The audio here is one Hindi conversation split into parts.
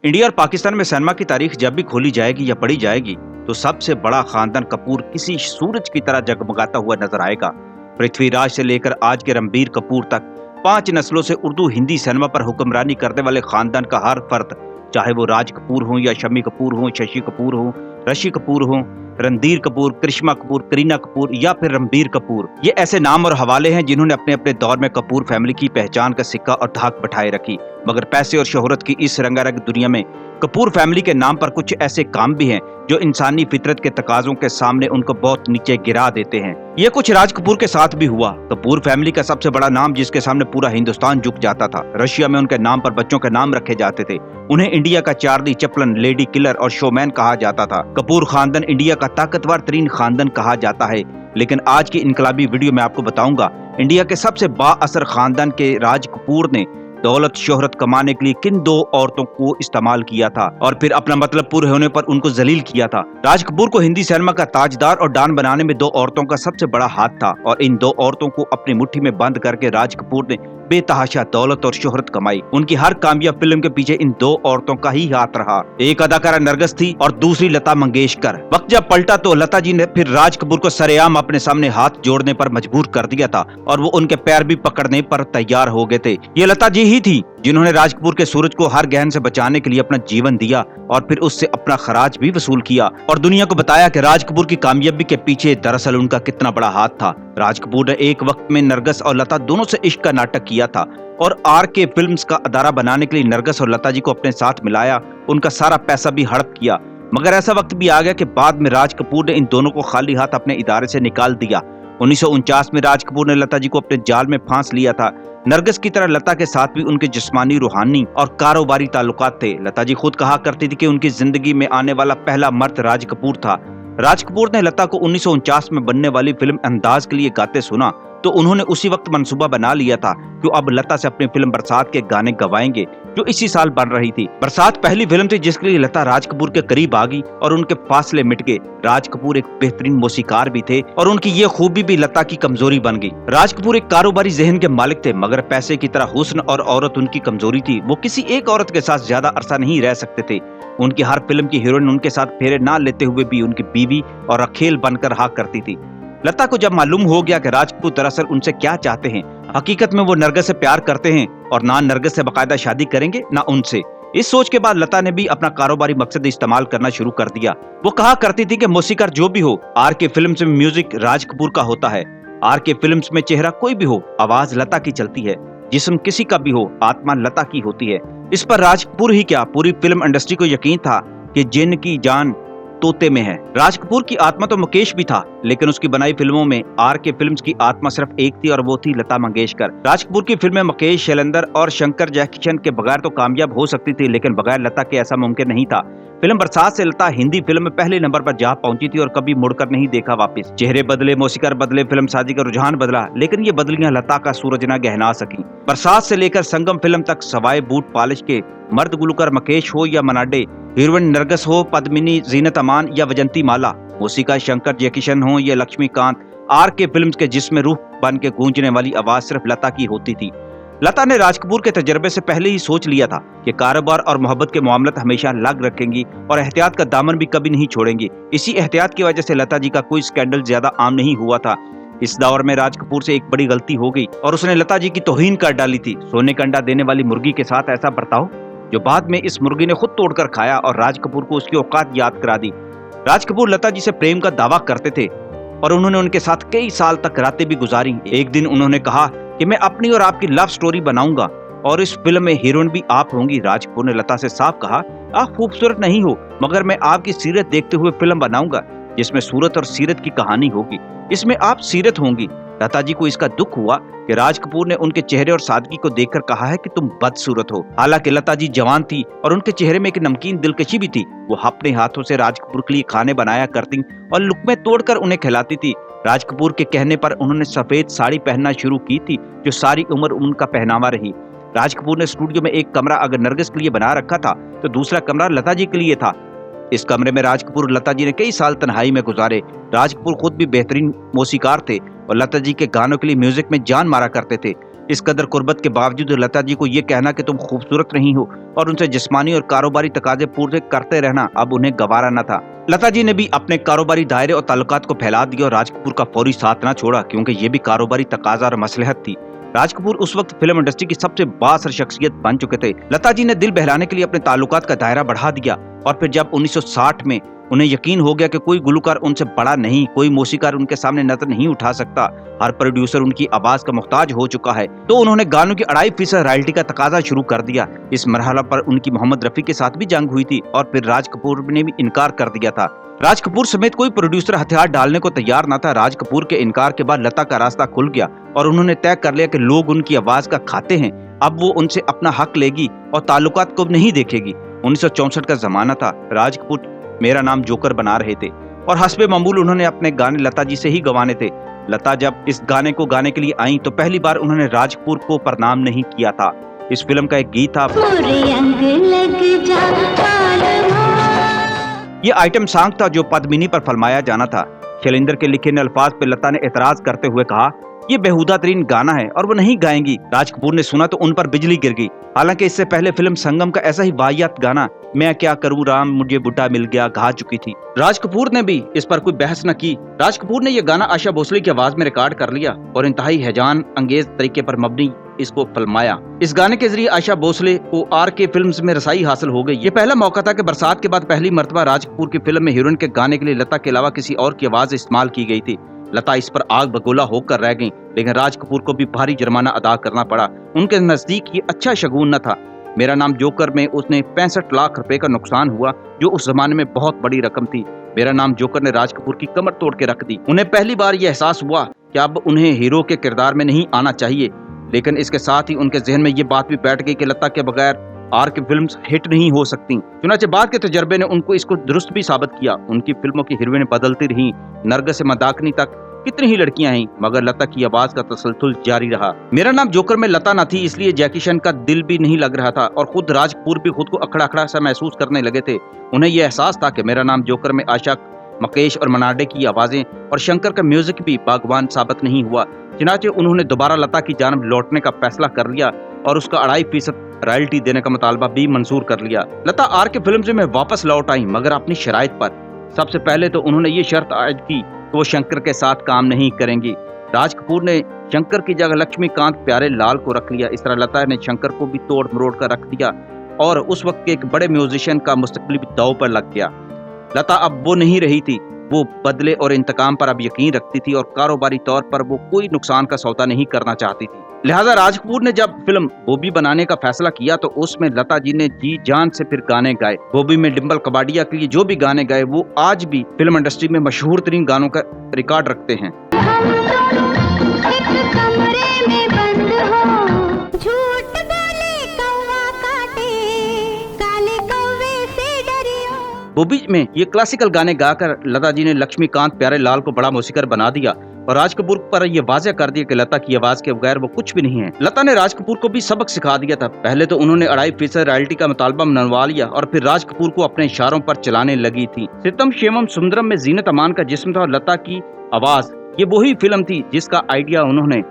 इंडिया और पाकिस्तान में सिनेमा की तारीख जब भी खोली जाएगी या पढ़ी जाएगी तो सबसे बड़ा खानदान कपूर किसी सूरज की तरह जगमगाता हुआ नजर आएगा। पृथ्वीराज से लेकर आज के रणबीर कपूर तक 5 नस्लों से उर्दू हिंदी सिनेमा पर हुक्मरानी करने वाले खानदान का हर फर्द, चाहे वो राज कपूर हो या शम्मी कपूर हो, शशि कपूर हो, ऋषि कपूर हो, रणधीर कपूर, करिश्मा कपूर, करीना कपूर या फिर रणबीर कपूर, ये ऐसे नाम और हवाले हैं जिन्होंने अपने अपने दौर में कपूर फैमिली की पहचान का सिक्का और धाक बैठाए रखी। मगर पैसे और शोहरत की इस रंगारंग दुनिया में कपूर फैमिली के नाम पर कुछ ऐसे काम भी हैं जो इंसानी फितरत के तकाजों के सामने उनको बहुत नीचे गिरा देते हैं। ये कुछ राज कपूर के साथ भी हुआ। कपूर फैमिली का सबसे बड़ा नाम जिसके सामने पूरा हिंदुस्तान झुक जाता था। रशिया में उनके नाम पर बच्चों के नाम रखे जाते थे। उन्हें इंडिया का चार्ली चैपलिन, लेडी किलर और शोमैन कहा जाता था। कपूर खानदान इंडिया का ताकतवर तरीन खानदान कहा जाता है। लेकिन आज की इनकलाबी वीडियो में आपको बताऊंगा इंडिया के सबसे बाअसर खानदान के राज कपूर ने दौलत शोहरत कमाने के लिए किन 2 औरतों को इस्तेमाल किया था और फिर अपना मतलब पूरे होने पर उनको जलील किया था। राज कपूर को हिंदी सिनेमा का ताजदार और डॉन बनाने में 2 औरतों का सबसे बड़ा हाथ था और इन 2 औरतों को अपनी मुट्ठी में बंद करके राज कपूर ने बेतहाशा दौलत और शोहरत कमाई। उनकी हर कामयाब फिल्म के पीछे इन 2 औरतों का ही हाथ रहा। एक अदाकारा नरगिस थी और दूसरी लता मंगेशकर। वक्त जब पलटा तो लता जी ने फिर राज कपूर को सरेआम अपने सामने हाथ जोड़ने पर मजबूर कर दिया था और वो उनके पैर भी पकड़ने पर तैयार हो गए थे। ये लता जी ही थी जिन्होंने राज कपूर के सूरज को हर गहन से बचाने के लिए अपना जीवन दिया और फिर उससे अपना खराज भी वसूल किया और दुनिया को बताया कि राज कपूर की कामयाबी के पीछे दरअसल उनका कितना बड़ा हाथ था। राज कपूर ने एक वक्त में नरगिस और लता दोनों से इश्क का नाटक किया था और RK फिल्म्स का अदारा बनाने के लिए नरगिस और लता जी को अपने साथ मिलाया। उनका सारा पैसा भी हड़प किया। मगर ऐसा वक्त भी आ गया कि बाद में राज कपूर ने इन दोनों को खाली हाथ अपने इदारे से निकाल दिया। 1949 में राज कपूर ने लता जी को अपने जाल में फांस लिया था। नरगिस की तरह लता के साथ भी उनके जिस्मानी, रूहानी और कारोबारी ताल्लुकात थे। लता जी खुद कहा करती थी कि उनकी जिंदगी में आने वाला पहला मर्द राज कपूर था। राज कपूर ने लता को 1949 में बनने वाली फिल्म अंदाज के लिए गाते सुना तो उन्होंने उसी वक्त मंसूबा बना लिया था कि अब लता से अपनी फिल्म बरसात के गाने गवाएंगे जो इसी साल बन रही थी। बरसात पहली फिल्म थी जिसके लिए लता राज कपूर के करीब आ गई और उनके फासले मिट गए। राज कपूर एक बेहतरीन मौसीकार भी थे और उनकी ये खूबी भी लता की कमजोरी बन गई। राज कपूर एक कारोबारी जहन के मालिक थे मगर पैसे की तरह हुस्न और औरत उनकी कमजोरी थी। वो किसी एक औरत के साथ ज्यादा अरसा नहीं रह सकते थे। उनकी हर फिल्म की हीरोइन उनके साथ फेरे ना लेते हुए भी उनकी बीवी और अखेल बनकर हाँ करती थी। लता को जब मालूम हो गया कि राज कपूर दरअसल उनसे क्या चाहते हैं, हकीकत में वो नरगिस से प्यार करते हैं और ना नरगिस से बाकायदा शादी करेंगे ना उनसे, इस सोच के बाद लता ने भी अपना कारोबारी मकसद इस्तेमाल करना शुरू कर दिया। वो कहा करती थी कि मौसीकार जो भी हो, RK फिल्म्स में म्यूजिक राज कपूर का होता है। RK फिल्म्स में चेहरा कोई भी हो, आवाज लता की चलती है। जिस्म किसी का भी हो, आत्मा लता की होती है। इस पर राज कपूर ही क्या, पूरी फिल्म इंडस्ट्री को यकीन था कि जिन की जान तोते में है। राज कपूर की आत्मा तो मुकेश भी था लेकिन उसकी बनाई फिल्मों में RK फिल्म्स की आत्मा सिर्फ एक थी और वो थी लता मंगेशकर। राज कपूर की फिल्में मुकेश, शैलेंद्र और शंकर जयकिशन के बगैर तो कामयाब हो सकती थी लेकिन बगैर लता के ऐसा मुमकिन नहीं था। फिल्म बरसात से लता हिंदी फिल्म में पहले नंबर पर जा पहुंची थी और कभी मुड़कर नहीं देखा वापस। चेहरे बदले, मौसीकार बदले, फिल्म साजी का रुझान बदला लेकिन ये बदलियां लता का सूरज न गहना सकी। बरसात से लेकर संगम फिल्म तक सवाए बूट पालिश के मर्द गुलकार मुकेश हो या मनाडे, हीरोइन नरगिस हो, पद्मिनी, जीनत अमान या वजंती माला, मौसीकार शंकर जयकिशन हो या लक्ष्मीकांत, RK फिल्म्स के जिसमें रूह बन के गूंजने वाली आवाज सिर्फ लता की होती थी। लता ने राज कपूर के तजर्बे से पहले ही सोच लिया था कि कारोबार और मोहब्बत के मामला हमेशा लग रखेंगी और एहतियात का दामन भी कभी नहीं छोड़ेंगी। इसी एहतियात की वजह से लता जी का कोई स्कैंडल ज्यादा आम नहीं हुआ था। इस दौर में राज कपूर से एक बड़ी गलती हो गई और उसने लता जी की तौहीन कर डाली थी। सोने का अंडा देने वाली मुर्गी के साथ ऐसा बर्ताव जो बाद में इस मुर्गी ने खुद तोड़कर खाया और राज कपूर को उसकी औकात याद करा दी। राज कपूर लता जी से प्रेम का दावा करते थे और उन्होंने उनके साथ कई साल तक रातें भी गुजारी। एक दिन उन्होंने कहा कि मैं अपनी और आपकी लव स्टोरी बनाऊंगा और इस फिल्म में हीरोइन भी आप होंगी। राज कपूर ने लता से साफ कहा, आप खूबसूरत नहीं हो मगर मैं आपकी सीरत देखते हुए फिल्म बनाऊंगा जिसमें सूरत और सीरत की कहानी होगी, इसमें आप सीरत होंगी। लता जी को इसका दुख हुआ कि राज कपूर ने उनके चेहरे और सादगी को देखकर कहा है कि तुम बदसूरत हो। हालांकि लता जी जवान थी और उनके चेहरे में एक नमकीन दिलकशी भी थी। वो अपने हाथों से राज कपूर के लिए खाने बनाया करती और लुकमे तोड़कर उन्हें खिलाती थी। राज कपूर के कहने पर उन्होंने सफेद साड़ी पहनना शुरू की थी जो सारी उम्र उनका पहनावा रही। राज कपूर ने स्टूडियो में एक कमरा अगर नरगिस के लिए बना रखा था तो दूसरा कमरा लता जी के लिए था। इस कमरे में राज कपूर लता जी ने कई साल तन्हाई में गुजारे। राज कपूर खुद भी बेहतरीन मौसीकार थे और लता जी के गानों के लिए म्यूजिक में जान मारा करते थे। इस कदर कुर्बत के बावजूद लता जी को ये कहना कि तुम खूबसूरत नहीं हो और उनसे जिस्मानी और कारोबारी तकाजे पूरे करते रहना अब उन्हें गवारा न था। लता जी ने भी अपने कारोबारी दायरे और ताल्लुकात को फैला दिया और राज कपूर का फौरी साथ न छोड़ा, क्योंकि ये भी कारोबारी तकाजा और मसलहत थी। राज कपूर उस वक्त फिल्म इंडस्ट्री की सबसे बासर शख्सियत बन चुके थे। लता जी ने दिल बहलाने के लिए अपने ताल्लुकात का दायरा बढ़ा दिया और फिर जब 1960 में उन्हें यकीन हो गया कि कोई गुलकार उनसे बड़ा नहीं, कोई मौसीकार उनके सामने नजर नहीं उठा सकता, हर प्रोड्यूसर उनकी आवाज का मुख्ताज हो चुका है, तो उन्होंने गानों की 2.5% रॉयल्टी का तकाजा शुरू कर दिया। इस मरहला पर उनकी मोहम्मद रफी के साथ भी जंग हुई थी और फिर राज कपूर ने भी इनकार कर दिया था। राज कपूर समेत कोई प्रोड्यूसर हथियार डालने को तैयार न था। राज कपूर के इनकार के बाद लता का रास्ता खुल गया और उन्होंने तय कर लिया कि लोग उनकी आवाज का खाते हैं, अब वो उनसे अपना हक लेगी और ताल्लुकात को नहीं देखेगी। 1964 का जमाना था। राज कपूर मेरा नाम जोकर बना रहे थे और हस्बे मामूल उन्होंने अपने गाने लता जी से ही गंवाने थे। लता जब इस गाने को गाने के लिए आई तो पहली बार उन्होंने राज कपूर को प्रणाम नहीं किया था। इस फिल्म का एक गीत था, ये आइटम सॉन्ग था जो पद्मिनी पर फिल्माया जाना था। शैलेंद्र के लिखे अल्फाज पे लता ने एतराज करते हुए कहा, ये बेहुदा तरीन गाना है और वो नहीं गाएंगी। राज कपूर ने सुना तो उन पर बिजली गिर गई। हालांकि इससे पहले फिल्म संगम का ऐसा ही वाहियात गाना मैं क्या करूं राम मुझे बुढ़ा मिल गया गा चुकी थी। राज कपूर ने भी इस पर कोई बहस न की। राज कपूर ने यह गाना आशा भोसले की आवाज में रिकॉर्ड कर लिया और इंतहाई हैजान अंगेज तरीके पर मबनी इसको फिल्माया। इस गाने के जरिए आशा भोसले को RK फिल्म्स में रसाई हासिल हो गई। ये पहला मौका था कि बरसात के बाद पहली मर्तबा राज कपूर की फिल्म में हीरोइन के गाने के लिए लता के अलावा किसी और की आवाज इस्तेमाल की गई थी। लता इस पर आग बगोला होकर रह गईं, लेकिन राज कपूर को भी भारी जुर्माना अदा करना पड़ा। उनके नजदीक ये अच्छा शगुन न था। मेरा नाम जोकर में उसने 65 लाख रुपए का नुकसान हुआ, जो उस जमाने में बहुत बड़ी रकम थी। मेरा नाम जोकर ने राज कपूर की कमर तोड़ के रख दी। उन्हें पहली बार यह एहसास हुआ कि अब उन्हें हीरो के किरदार में नहीं आना चाहिए, लेकिन इसके साथ ही उनके जहन में ये बात भी बैठ गई कि लता के बगैर RK फिल्म्स हिट नहीं हो सकती। चुनाचे बाद के तजर्बे ने उनको इसको दुरुस्त भी साबित किया। उनकी फिल्मों की हीरोइन बदलती रही, नरगिस से मंदाकिनी तक कितनी ही लड़कियां हैं, मगर लता की आवाज का तसलसल जारी रहा। मेरा नाम जोकर में लता न थी, इसलिए जैकी शन का दिल भी नहीं लग रहा था और खुद राज कपूर भी खुद को अखड़ा अखड़ा सा महसूस करने लगे थे। उन्हें यह एहसास था कि मेरा नाम जोकर में आशा, मुकेश और मनाडे की आवाजें और शंकर का म्यूजिक भी बागवान साबित नहीं हुआ। चुनाचे उन्होंने दोबारा लता की जानब लौटने का फैसला कर लिया और उसका 2.5% रॉयल्टी देने का मुतालबा भी मंजूर कर लिया। लता RK फिल्म्स में वापस लौट आई, मगर अपनी शराइत पर। सबसे पहले तो उन्होंने ये शर्त आयद की कि वो शंकर के साथ काम नहीं करेंगी। राज कपूर ने शंकर की जगह लक्ष्मीकांत प्यारे लाल को रख लिया। इस तरह लता ने शंकर को भी तोड़ मरोड़ कर रख दिया और उस वक्त के एक बड़े म्यूजिशियन का मुस्तकबिल भी दांव पर लग गया। लता अब वो नहीं रही थी, वो बदले और इंतकाम पर अब यकीन रखती थी और कारोबारी तौर पर वो कोई नुकसान का सौदा नहीं करना चाहती थी। लिहाजा राज कपूर ने जब फिल्म बॉबी बनाने का फैसला किया तो उसमें लता जी ने जी जान से फिर गाने गाए। बॉबी में डिम्पल कबाड़िया के लिए जो भी गाने गाए वो आज भी फिल्म इंडस्ट्री में मशहूर तरीन गानों का रिकॉर्ड रखते हैं। बॉबी में ये क्लासिकल गाने गाकर लता जी ने लक्ष्मीकांत प्यारे लाल को बड़ा मौसीकर बना दिया और राज कपूर पर यह वाज़ेह कर दिया कि लता की आवाज के बगैर वो कुछ भी नहीं है। लता ने राज कपूर को भी सबक सिखा दिया था। पहले तो उन्होंने 2.5% रॉयल्टी का मुतालबा मनवा लिया और फिर राज कपूर को अपने इशारों पर चलाने लगी थी। सितम शेवम सुंदरम में जीनत अमान का जिस्म था और लता की आवाज, ये वही फिल्म थी जिसका आइडिया उन्होंने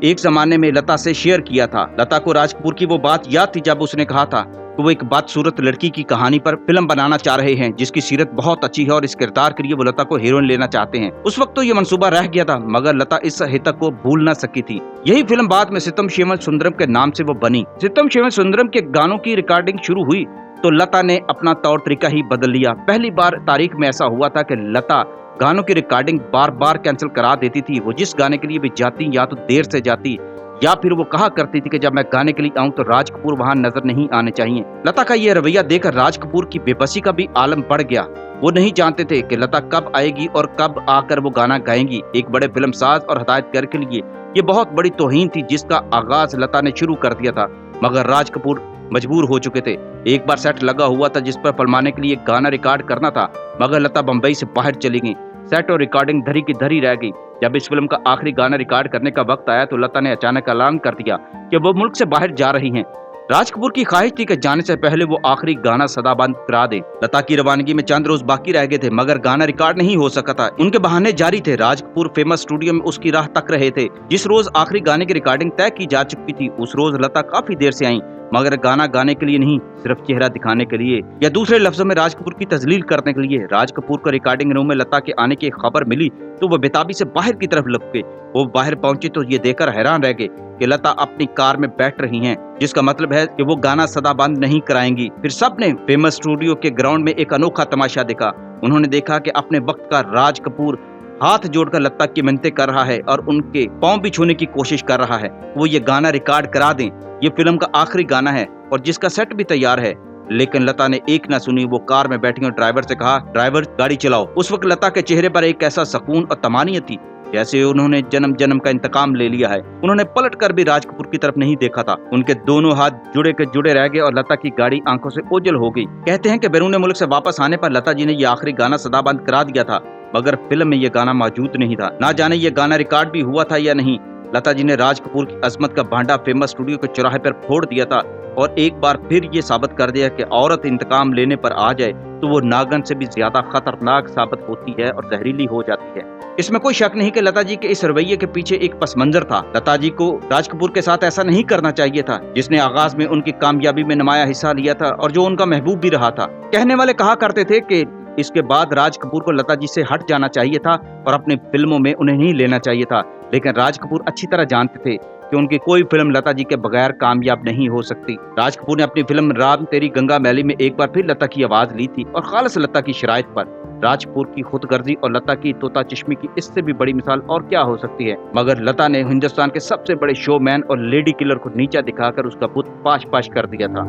एक जमाने में लता से शेयर किया था। लता को राज कपूर की वो बात याद थी जब उसने कहा था कि वो एक बदसूरत लड़की की कहानी पर फिल्म बनाना चाह रहे हैं जिसकी सीरत बहुत अच्छी है और इस किरदार के लिए वो लता को हीरोइन लेना चाहते हैं। उस वक्त तो ये मंसूबा रह गया था, मगर लता इस हितक को भूल न सकी थी। यही फिल्म बाद में सितम शेवम सुंदरम के नाम से वो बनी। सितम शेवम सुंदरम के गानों की रिकॉर्डिंग शुरू हुई तो लता ने अपना तौर तरीका ही बदल लिया। पहली बार तारीख में ऐसा हुआ था कि लता गानों की रिकॉर्डिंग बार बार कैंसिल करा देती थी। वो जिस गाने के लिए भी जाती या तो देर से जाती या फिर वो कहा करती थी कि जब मैं गाने के लिए आऊं तो राज कपूर वहां नजर नहीं आने चाहिए। लता का ये रवैया देखकर राज कपूर की बेबसी का भी आलम बढ़ गया। वो नहीं जानते थे कि लता कब आएगी और कब आकर वो गाना गाएंगी। एक बड़े फिल्मसाज और हदायतकार के लिए ये बहुत बड़ी तौहीन थी जिसका आगाज लता ने शुरू कर दिया था, मगर राज कपूर मजबूर हो चुके थे। एक बार सेट लगा हुआ था जिस पर फिल्माने के लिए गाना रिकॉर्ड करना था, मगर लता बम्बई से बाहर चली गई। सेट और रिकॉर्डिंग धरी की धरी रह गई। जब इस फिल्म का आखिरी गाना रिकॉर्ड करने का वक्त आया तो लता ने अचानक ऐलान कर दिया कि वो मुल्क से बाहर जा रही हैं। राज कपूर की ख्वाहिश थी कि जाने से पहले वो आखिरी गाना सदाबंद करा दे। लता की रवानगी में चंद रोज बाकी रह गए थे, मगर गाना रिकॉर्ड नहीं हो सका था। उनके बहाने जारी थे। राज कपूर फेमस स्टूडियो में उसकी राह तक रहे थे। जिस रोज आखिरी गाने की रिकॉर्डिंग तय की जा चुकी थी, उस रोज लता काफी देर से आई, मगर गाना गाने के लिए नहीं, सिर्फ चेहरा दिखाने के लिए, या दूसरे लफ्जों में राज कपूर की तजलील करने के लिए। राज कपूर को रिकॉर्डिंग रूम में लता के आने की खबर मिली तो वो बेताबी से बाहर की तरफ लपके। वो बाहर पहुंचे तो ये देखकर हैरान रह गए कि लता अपनी कार में बैठ रही हैं, जिसका मतलब है कि वो गाना सदाबंद नहीं कराएंगी। फिर सबने फेमस स्टूडियो के ग्राउंड में एक अनोखा तमाशा देखा। उन्होंने देखा कि अपने वक्त का राज कपूर हाथ जोड़कर लता की मिन्नतें कर रहा है और उनके पांव भी छूने की कोशिश कर रहा है। वो ये गाना रिकॉर्ड करा दें, ये फिल्म का आखिरी गाना है और जिसका सेट भी तैयार है। लेकिन लता ने एक ना सुनी। वो कार में बैठी और ड्राइवर से कहा, ड्राइवर गाड़ी चलाओ। उस वक्त लता के चेहरे पर एक ऐसा सुकून और तमानियत थी जैसे उन्होंने जन्म जन्म का इंतकाम ले लिया है। उन्होंने पलट कर भी राज कपूर की तरफ नहीं देखा था। उनके दोनों हाथ जुड़े के जुड़े रह गए और लता की गाड़ी आंखों से ओझल हो गई। कहते हैं कि बैरून मुल्क से वापस आने पर लता जी ने ये आखिरी गाना सदाबंद करा दिया था, मगर फिल्म में ये गाना मौजूद नहीं था। ना जाने ये गाना रिकॉर्ड भी हुआ था या नहीं। लता जी ने राज कपूर की अजमत का भांडा फेमस स्टूडियो के चौराहे पर फोड़ दिया था और एक बार फिर ये साबित कर दिया कि औरत इंतकाम लेने पर आ जाए तो वो नागन से भी ज्यादा खतरनाक साबित होती है और जहरीली हो जाती है। इसमें कोई शक नहीं कि लता जी के इस रवैये के पीछे एक पस मंजर था। लता जी को राज कपूर के साथ ऐसा नहीं करना चाहिए था, जिसने आगाज में उनकी कामयाबी में नुमाया हिस्सा लिया था और जो उनका महबूब भी रहा था। कहने वाले कहा करते थे कि इसके बाद राज कपूर को लता जी से हट जाना चाहिए था और अपनी फिल्मों में उन्हें नहीं लेना चाहिए था। लेकिन राज कपूर अच्छी तरह जानते थे कि उनकी कोई फिल्म लता जी के बगैर कामयाब नहीं हो सकती। राज कपूर ने अपनी फिल्म राम तेरी गंगा मैली में एक बार फिर लता की आवाज ली थी और खालिस लता की शराइत पर। राज कपूर की खुदगर्जी और लता की तोता चिश्मी की इससे भी बड़ी मिसाल और क्या हो सकती है। मगर लता ने हिंदुस्तान के सबसे बड़े शोमैन और लेडी किलर को नीचा दिखाकर उसका बुत पाश पाश कर दिया था।